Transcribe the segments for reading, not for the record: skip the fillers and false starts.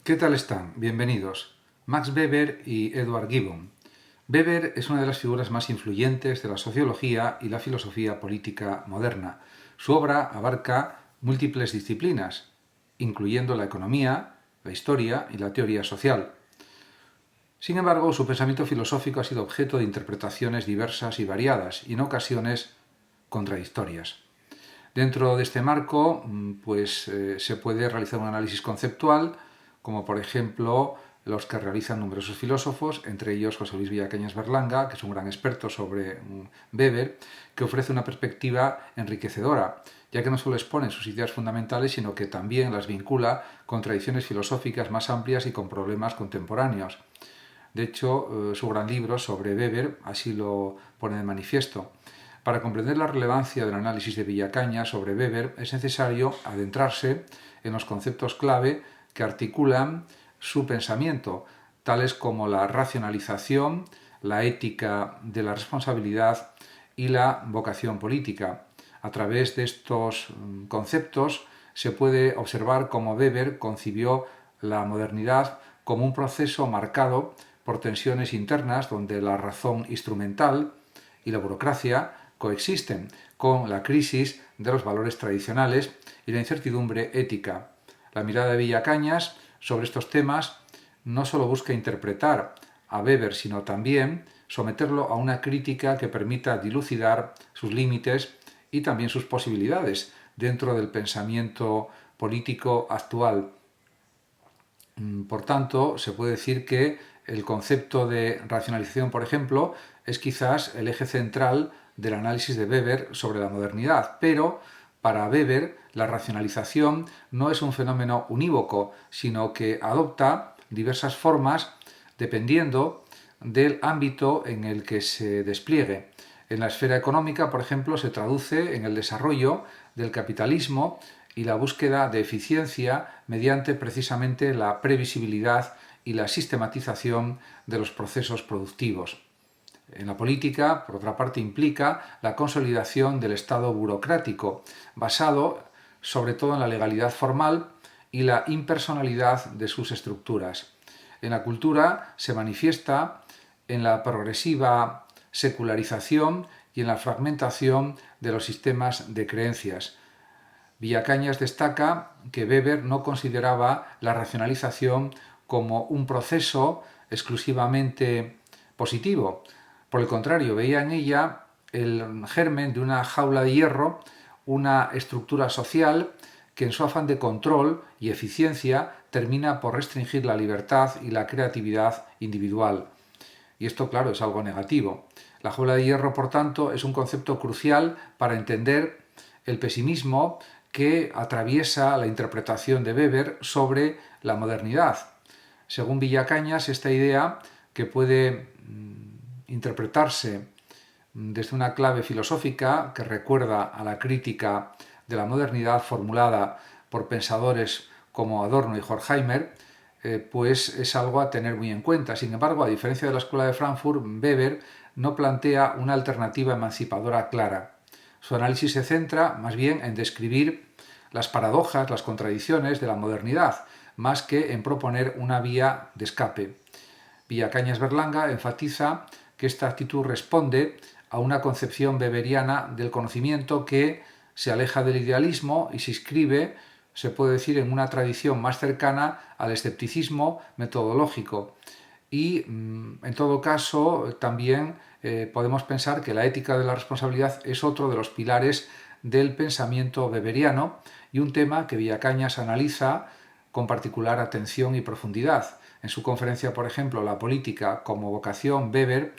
¿Qué tal están? Bienvenidos. Max Weber y Edward Gibbon. Weber es una de las figuras más influyentes de la sociología y la filosofía política moderna. Su obra abarca múltiples disciplinas, incluyendo la economía, la historia y la teoría social. Sin embargo, su pensamiento filosófico ha sido objeto de interpretaciones diversas y variadas, y en ocasiones contradictorias. Dentro de este marco, se puede realizar un análisis conceptual, como por ejemplo los que realizan numerosos filósofos, entre ellos José Luis Villacañas Berlanga, que es un gran experto sobre Weber, que ofrece una perspectiva enriquecedora, ya que no solo expone sus ideas fundamentales, sino que también las vincula con tradiciones filosóficas más amplias y con problemas contemporáneos. De hecho, su gran libro sobre Weber así lo pone de manifiesto. Para comprender la relevancia del análisis de Villacañas sobre Weber es necesario adentrarse en los conceptos clave que articulan su pensamiento, tales como la racionalización, la ética de la responsabilidad y la vocación política. A través de estos conceptos se puede observar cómo Weber concibió la modernidad como un proceso marcado por tensiones internas donde la razón instrumental y la burocracia coexisten con la crisis de los valores tradicionales y la incertidumbre ética. La mirada de Villacañas sobre estos temas no solo busca interpretar a Weber, sino también someterlo a una crítica que permita dilucidar sus límites y también sus posibilidades dentro del pensamiento político actual. Por tanto, se puede decir que el concepto de racionalización, por ejemplo, es quizás el eje central del análisis de Weber sobre la modernidad, pero para Weber la racionalización no es un fenómeno unívoco, sino que adopta diversas formas dependiendo del ámbito en el que se despliegue. En la esfera económica, por ejemplo, se traduce en el desarrollo del capitalismo y la búsqueda de eficiencia mediante precisamente la previsibilidad y la sistematización de los procesos productivos. En la política, por otra parte, implica la consolidación del Estado burocrático, basado sobre todo en la legalidad formal y la impersonalidad de sus estructuras. En la cultura se manifiesta en la progresiva secularización y en la fragmentación de los sistemas de creencias. Villacañas destaca que Weber no consideraba la racionalización como un proceso exclusivamente positivo. Por el contrario, veía en ella el germen de una jaula de hierro, una estructura social que en su afán de control y eficiencia termina por restringir la libertad y la creatividad individual. Y esto, claro, es algo negativo. La jaula de hierro, por tanto, es un concepto crucial para entender el pesimismo que atraviesa la interpretación de Weber sobre la modernidad. Según Villacañas, esta idea, que puede interpretarse desde una clave filosófica que recuerda a la crítica de la modernidad formulada por pensadores como Adorno y Horkheimer, pues es algo a tener muy en cuenta. Sin embargo, a diferencia de la Escuela de Frankfurt, Weber no plantea una alternativa emancipadora clara. Su análisis se centra más bien en describir las paradojas, las contradicciones de la modernidad, más que en proponer una vía de escape. Villacañas Berlanga enfatiza que esta actitud responde a una concepción weberiana del conocimiento que se aleja del idealismo y se inscribe, se puede decir, en una tradición más cercana al escepticismo metodológico. Y, en todo caso, también podemos pensar que la ética de la responsabilidad es otro de los pilares del pensamiento weberiano y un tema que Villacañas analiza con particular atención y profundidad. En su conferencia, por ejemplo, La política como vocación, Weber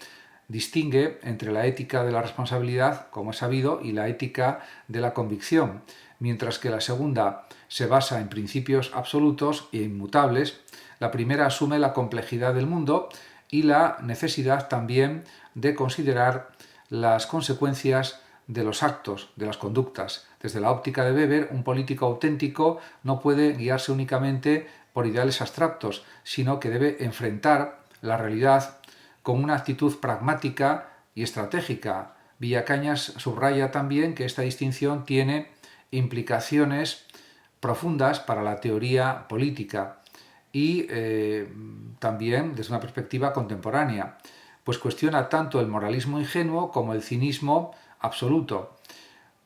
distingue entre la ética de la responsabilidad, como es sabido, y la ética de la convicción. Mientras que la segunda se basa en principios absolutos e inmutables, la primera asume la complejidad del mundo y la necesidad también de considerar las consecuencias de los actos, de las conductas. Desde la óptica de Weber, un político auténtico no puede guiarse únicamente por ideales abstractos, sino que debe enfrentar la realidad con una actitud pragmática y estratégica. Villacañas subraya también que esta distinción tiene implicaciones profundas para la teoría política y también desde una perspectiva contemporánea, pues cuestiona tanto el moralismo ingenuo como el cinismo absoluto.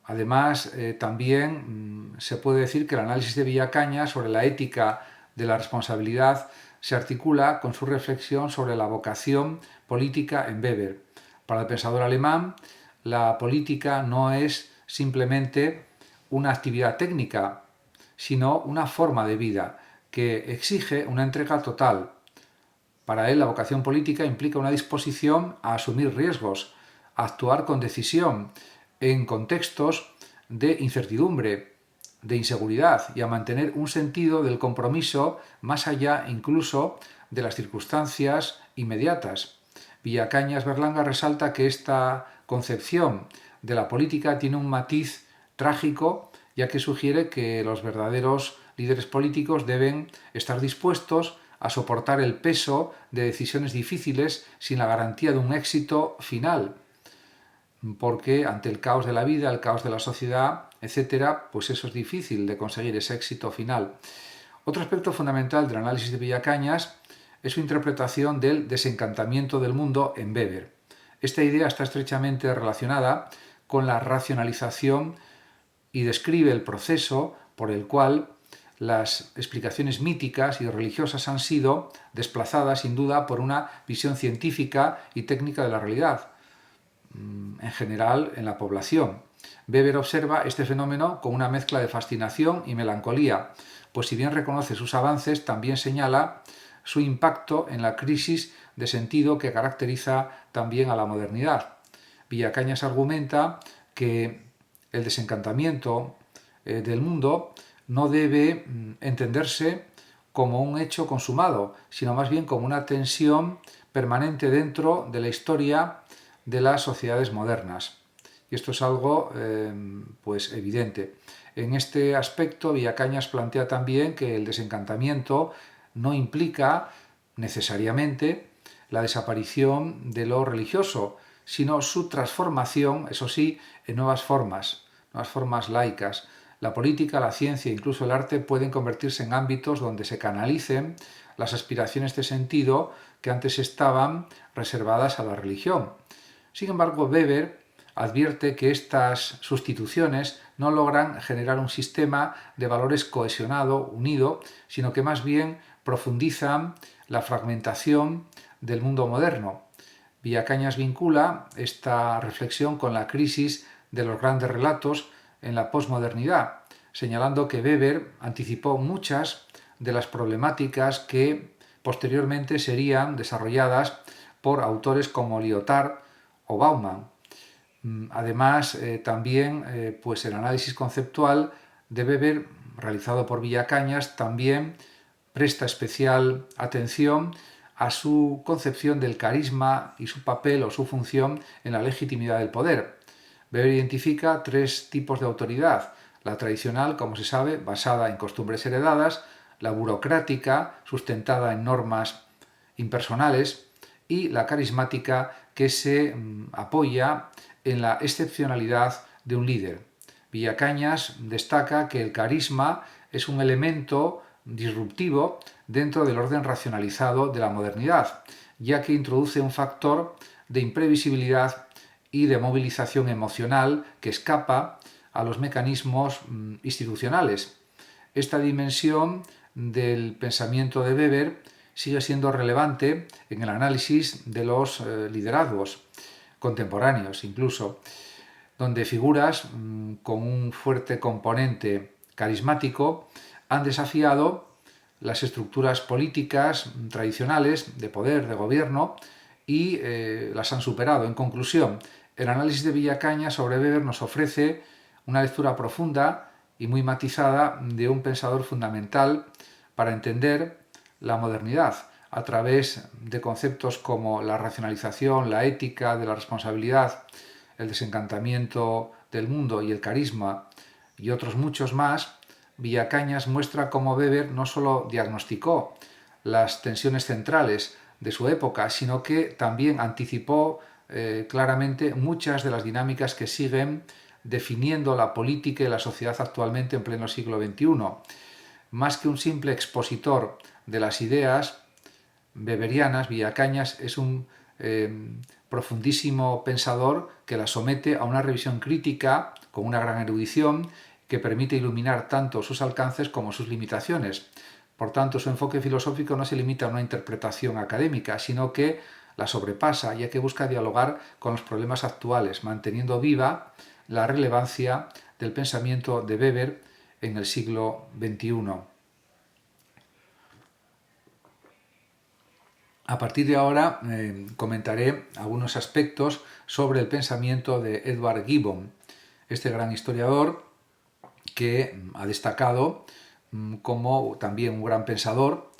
Además, también se puede decir que el análisis de Villacañas sobre la ética de la responsabilidad se articula con su reflexión sobre la vocación política en Weber. Para el pensador alemán, la política no es simplemente una actividad técnica, sino una forma de vida que exige una entrega total. Para él, la vocación política implica una disposición a asumir riesgos, a actuar con decisión en contextos de incertidumbre, de inseguridad y a mantener un sentido del compromiso más allá incluso de las circunstancias inmediatas. Villacañas Berlanga resalta que esta concepción de la política tiene un matiz trágico, ya que sugiere que los verdaderos líderes políticos deben estar dispuestos a soportar el peso de decisiones difíciles sin la garantía de un éxito final, porque ante el caos de la vida, el caos de la sociedad, etcétera, pues eso es difícil de conseguir ese éxito final. Otro aspecto fundamental del análisis de Villacañas es su interpretación del desencantamiento del mundo en Weber. Esta idea está estrechamente relacionada con la racionalización y describe el proceso por el cual las explicaciones míticas y religiosas han sido desplazadas sin duda por una visión científica y técnica de la realidad, en general en la población. Weber observa este fenómeno con una mezcla de fascinación y melancolía, pues si bien reconoce sus avances, también señala su impacto en la crisis de sentido que caracteriza también a la modernidad. Villacañas argumenta que el desencantamiento del mundo no debe entenderse como un hecho consumado, sino más bien como una tensión permanente dentro de la historia de las sociedades modernas. Y esto es algo pues evidente. En este aspecto, Villacañas plantea también que el desencantamiento no implica necesariamente la desaparición de lo religioso, sino su transformación, eso sí, en nuevas formas laicas. La política, la ciencia e incluso el arte pueden convertirse en ámbitos donde se canalicen las aspiraciones de sentido que antes estaban reservadas a la religión. Sin embargo, Weber advierte que estas sustituciones no logran generar un sistema de valores cohesionado, unido, sino que más bien profundizan la fragmentación del mundo moderno. Villacañas vincula esta reflexión con la crisis de los grandes relatos en la posmodernidad, señalando que Weber anticipó muchas de las problemáticas que posteriormente serían desarrolladas por autores como Lyotard o Bauman. Además, también pues el análisis conceptual de Weber, realizado por Villacañas, también presta especial atención a su concepción del carisma y su papel o su función en la legitimidad del poder. Weber identifica tres tipos de autoridad: la tradicional, como se sabe, basada en costumbres heredadas; la burocrática, sustentada en normas impersonales; y la carismática, que se apoya en la excepcionalidad de un líder. Villacañas destaca que el carisma es un elemento disruptivo dentro del orden racionalizado de la modernidad, ya que introduce un factor de imprevisibilidad y de movilización emocional que escapa a los mecanismos institucionales. Esta dimensión del pensamiento de Weber sigue siendo relevante en el análisis de los liderazgos contemporáneos, incluso, donde figuras con un fuerte componente carismático han desafiado las estructuras políticas tradicionales de poder, de gobierno, y las han superado. En conclusión, el análisis de Villacañas sobre Weber nos ofrece una lectura profunda y muy matizada de un pensador fundamental para entender la modernidad, a través de conceptos como la racionalización, la ética de la responsabilidad, el desencantamiento del mundo y el carisma, y otros muchos más. Villacañas muestra cómo Weber no solo diagnosticó las tensiones centrales de su época, sino que también anticipó claramente muchas de las dinámicas que siguen definiendo la política y la sociedad actualmente en pleno siglo XXI. Más que un simple expositor de las ideas weberianas, Villacañas es un profundísimo pensador que las somete a una revisión crítica con una gran erudición que permite iluminar tanto sus alcances como sus limitaciones. Por tanto, su enfoque filosófico no se limita a una interpretación académica, sino que la sobrepasa, ya que busca dialogar con los problemas actuales, manteniendo viva la relevancia del pensamiento de Weber en el siglo XXI. A partir de ahora comentaré algunos aspectos sobre el pensamiento de Edward Gibbon, este gran historiador que ha destacado como también un gran pensador.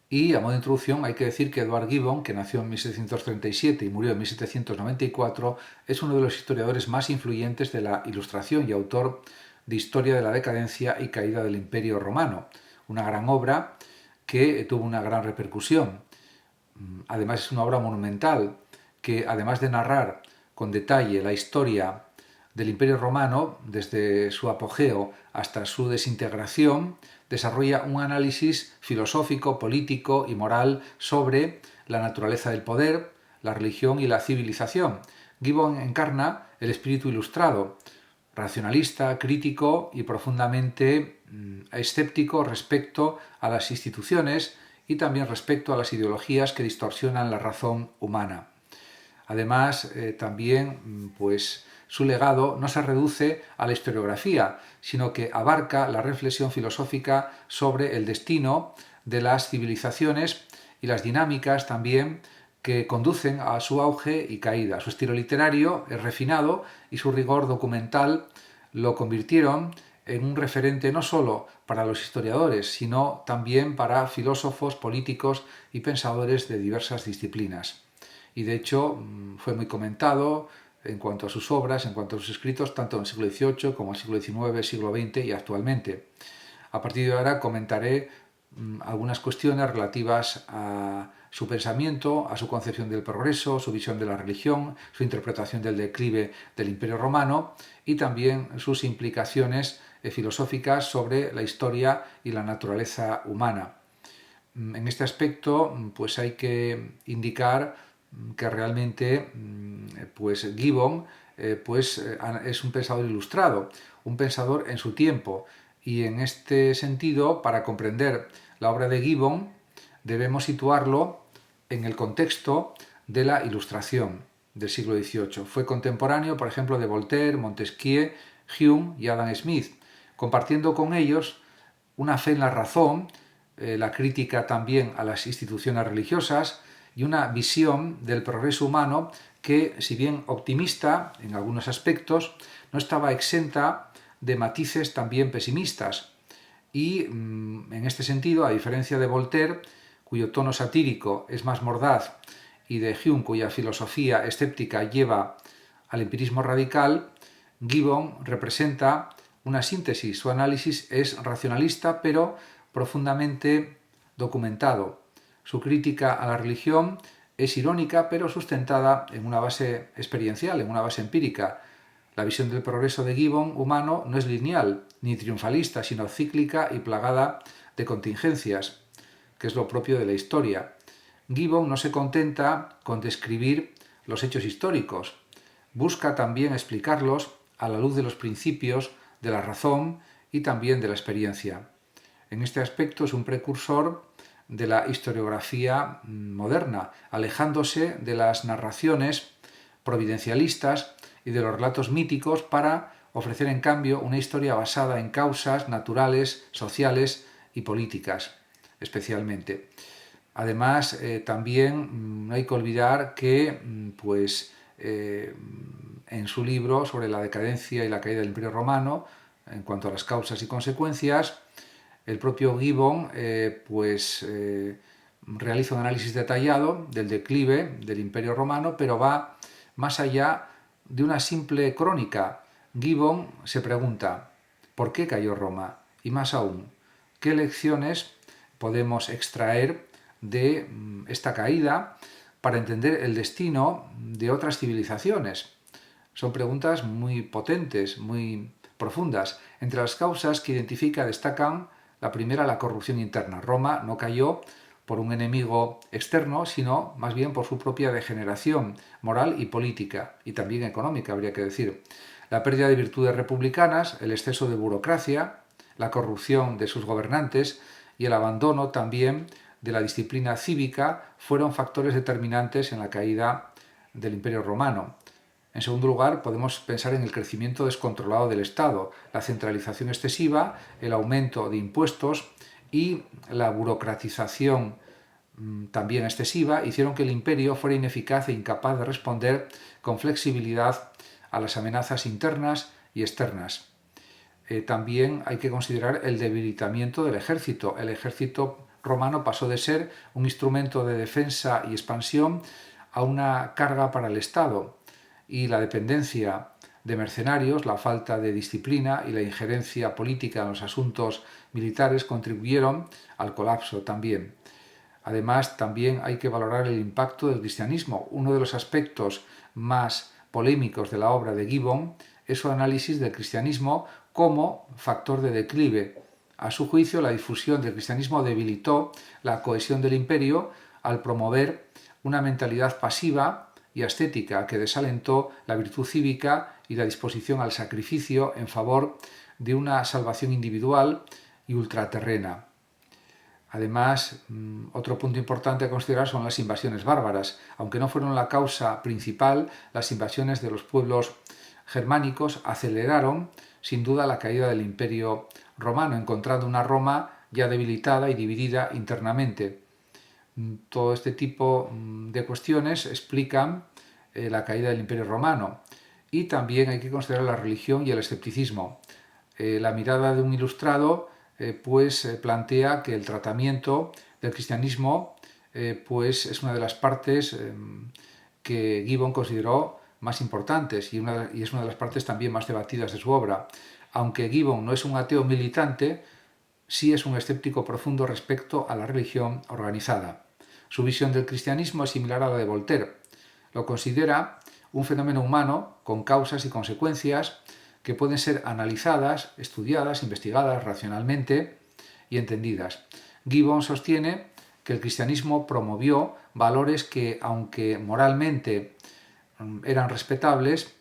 Y a modo de introducción hay que decir que Edward Gibbon, que nació en 1737 y murió en 1794, es uno de los historiadores más influyentes de la Ilustración y autor de Historia de la decadencia y caída del Imperio Romano, una gran obra que tuvo una gran repercusión. Además es una obra monumental que, además de narrar con detalle la historia del Imperio Romano, desde su apogeo hasta su desintegración, desarrolla un análisis filosófico, político y moral sobre la naturaleza del poder, la religión y la civilización. Gibbon encarna el espíritu ilustrado, racionalista, crítico y profundamente escéptico respecto a las instituciones y también respecto a las ideologías que distorsionan la razón humana. Además, también su legado no se reduce a la historiografía, sino que abarca la reflexión filosófica sobre el destino de las civilizaciones y las dinámicas también que conducen a su auge y caída. Su estilo literario es refinado y su rigor documental lo convirtieron en un referente no solo para los historiadores, sino también para filósofos, políticos y pensadores de diversas disciplinas. Y de hecho fue muy comentado en cuanto a sus obras, en cuanto a sus escritos, tanto en el siglo XVIII como en el siglo XIX, siglo XX y actualmente. A partir de ahora comentaré algunas cuestiones relativas a su pensamiento, a su concepción del progreso, su visión de la religión, su interpretación del declive del Imperio Romano y también sus implicaciones filosóficas sobre la historia y la naturaleza humana. En este aspecto, hay que indicar que realmente Gibbon es un pensador ilustrado, un pensador en su tiempo. Y en este sentido, para comprender la obra de Gibbon, debemos situarlo en el contexto de la Ilustración del siglo XVIII. Fue contemporáneo, por ejemplo, de Voltaire, Montesquieu, Hume y Adam Smith, compartiendo con ellos una fe en la razón, la crítica también a las instituciones religiosas y una visión del progreso humano que, si bien optimista en algunos aspectos, no estaba exenta de matices también pesimistas. Y en este sentido, a diferencia de Voltaire, cuyo tono satírico es más mordaz, y de Hume, cuya filosofía escéptica lleva al empirismo radical, Gibbon representa una síntesis. Su análisis es racionalista, pero profundamente documentado. Su crítica a la religión es irónica, pero sustentada en una base experiencial, en una base empírica. La visión del progreso de Gibbon humano no es lineal ni triunfalista, sino cíclica y plagada de contingencias, que es lo propio de la historia. Gibbon no se contenta con describir los hechos históricos, busca también explicarlos a la luz de los principios de la razón y también de la experiencia. En este aspecto es un precursor de la historiografía moderna, alejándose de las narraciones providencialistas y de los relatos míticos para ofrecer en cambio una historia basada en causas naturales, sociales y políticas, especialmente. Además, también no hay que olvidar que en su libro sobre la decadencia y la caída del Imperio Romano, en cuanto a las causas y consecuencias, el propio Gibbon realiza un análisis detallado del declive del Imperio Romano, pero va más allá de una simple crónica. Gibbon se pregunta, ¿por qué cayó Roma? Y más aún, ¿qué lecciones podemos extraer de esta caída para entender el destino de otras civilizaciones? Son preguntas muy potentes, muy profundas. Entre las causas que identifica destacan La primera, la corrupción interna. Roma no cayó por un enemigo externo, sino más bien por su propia degeneración moral y política, y también económica, habría que decir. La pérdida de virtudes republicanas, el exceso de burocracia, la corrupción de sus gobernantes y el abandono también de la disciplina cívica fueron factores determinantes en la caída del Imperio Romano. En segundo lugar, podemos pensar en el crecimiento descontrolado del Estado, la centralización excesiva, el aumento de impuestos y la burocratización también excesiva hicieron que el imperio fuera ineficaz e incapaz de responder con flexibilidad a las amenazas internas y externas. También hay que considerar el debilitamiento del ejército. El ejército romano pasó de ser un instrumento de defensa y expansión a una carga para el Estado, y la dependencia de mercenarios, la falta de disciplina y la injerencia política en los asuntos militares contribuyeron al colapso también. Además, también hay que valorar el impacto del cristianismo. Uno de los aspectos más polémicos de la obra de Gibbon es su análisis del cristianismo como factor de declive. A su juicio, la difusión del cristianismo debilitó la cohesión del imperio al promover una mentalidad pasiva y ascética que desalentó la virtud cívica y la disposición al sacrificio en favor de una salvación individual y ultraterrena. Además, otro punto importante a considerar son las invasiones bárbaras. Aunque no fueron la causa principal, las invasiones de los pueblos germánicos aceleraron sin duda la caída del Imperio Romano, encontrando una Roma ya debilitada y dividida internamente. Todo este tipo de cuestiones explican la caída del Imperio Romano. Y también hay que considerar la religión y el escepticismo. La mirada de un ilustrado plantea que el tratamiento del cristianismo es una de las partes que Gibbon consideró más importantes y es una de las partes también más debatidas de su obra. Aunque Gibbon no es un ateo militante, sí es un escéptico profundo respecto a la religión organizada. Su visión del cristianismo es similar a la de Voltaire. Lo considera un fenómeno humano con causas y consecuencias que pueden ser analizadas, estudiadas, investigadas racionalmente y entendidas. Gibbon sostiene que el cristianismo promovió valores que, aunque moralmente eran respetables,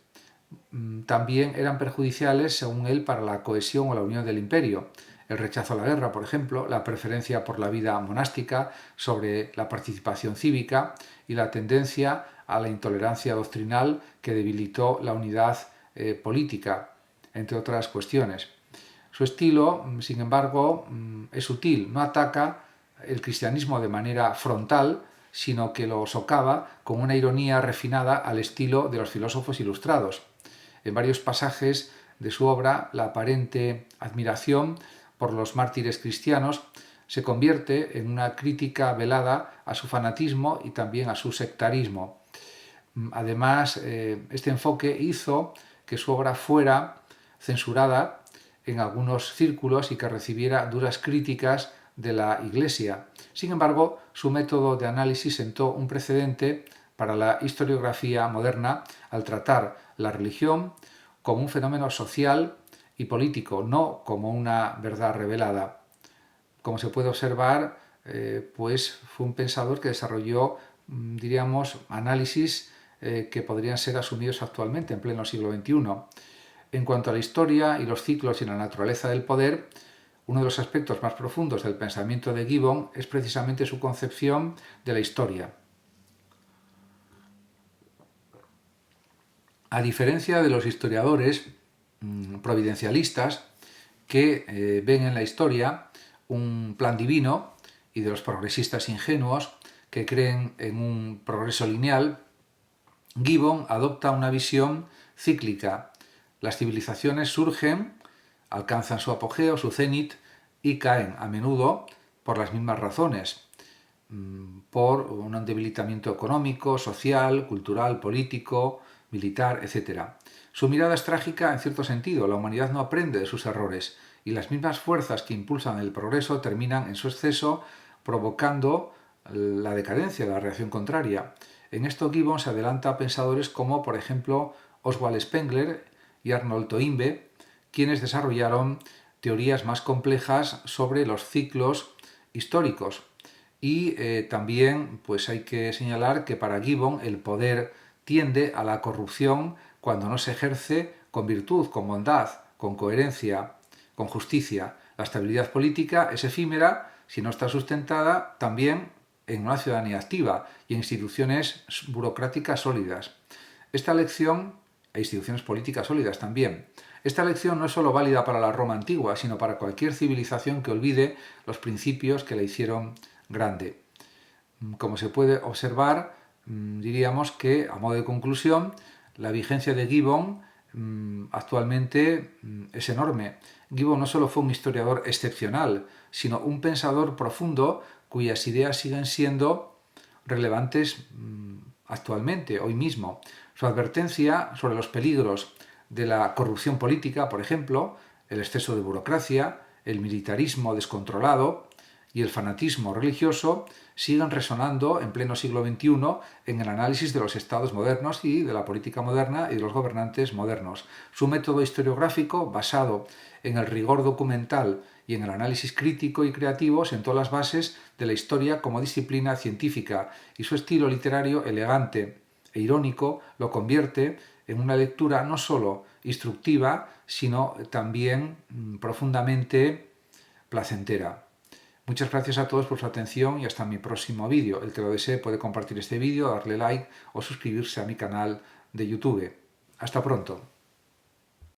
también eran perjudiciales, según él, para la cohesión o la unión del imperio. El rechazo a la guerra, por ejemplo, la preferencia por la vida monástica sobre la participación cívica y la tendencia a la intolerancia doctrinal que debilitó la unidad política, entre otras cuestiones. Su estilo, sin embargo, es sutil, no ataca el cristianismo de manera frontal, sino que lo socava con una ironía refinada al estilo de los filósofos ilustrados. En varios pasajes de su obra, la aparente admiración por los mártires cristianos se convierte en una crítica velada a su fanatismo y también a su sectarismo. Además, este enfoque hizo que su obra fuera censurada en algunos círculos y que recibiera duras críticas de la Iglesia. Sin embargo, su método de análisis sentó un precedente para la historiografía moderna al tratar la religión como un fenómeno social y político, no como una verdad revelada. Como se puede observar, fue un pensador que desarrolló, diríamos, análisis que podrían ser asumidos actualmente en pleno siglo XXI. En cuanto a la historia y los ciclos y la naturaleza del poder, uno de los aspectos más profundos del pensamiento de Gibbon es precisamente su concepción de la historia. A diferencia de los historiadores providencialistas que ven en la historia un plan divino y de los progresistas ingenuos que creen en un progreso lineal, Gibbon adopta una visión cíclica. Las civilizaciones surgen, alcanzan su apogeo, su cenit y caen a menudo por las mismas razones, por un debilitamiento económico, social, cultural, político, militar, etc. Su mirada es trágica en cierto sentido. La humanidad no aprende de sus errores y las mismas fuerzas que impulsan el progreso terminan en su exceso, provocando la decadencia, la reacción contraria. En esto Gibbon se adelanta a pensadores como, por ejemplo, Oswald Spengler y Arnold Toynbee, quienes desarrollaron teorías más complejas sobre los ciclos históricos. Y también pues hay que señalar que para Gibbon el poder tiende a la corrupción cuando no se ejerce con virtud, con bondad, con coherencia, con justicia. La estabilidad política es efímera si no está sustentada también en una ciudadanía activa y en instituciones burocráticas sólidas. Esta lección, e instituciones políticas sólidas también. Esta lección no es solo válida para la Roma antigua, sino para cualquier civilización que olvide los principios que la hicieron grande. Como se puede observar, diríamos que, a modo de conclusión, la vigencia de Gibbon actualmente es enorme. Gibbon no solo fue un historiador excepcional, sino un pensador profundo cuyas ideas siguen siendo relevantes actualmente, hoy mismo. Su advertencia sobre los peligros de la corrupción política, por ejemplo, el exceso de burocracia, el militarismo descontrolado y el fanatismo religioso siguen resonando en pleno siglo XXI en el análisis de los estados modernos y de la política moderna y de los gobernantes modernos. Su método historiográfico, basado en el rigor documental y en el análisis crítico y creativo, sentó las bases de la historia como disciplina científica, y su estilo literario elegante e irónico lo convierte en una lectura no solo instructiva, sino también profundamente placentera. Muchas gracias a todos por su atención y hasta mi próximo vídeo. El que lo desee puede compartir este vídeo, darle like o suscribirse a mi canal de YouTube. Hasta pronto.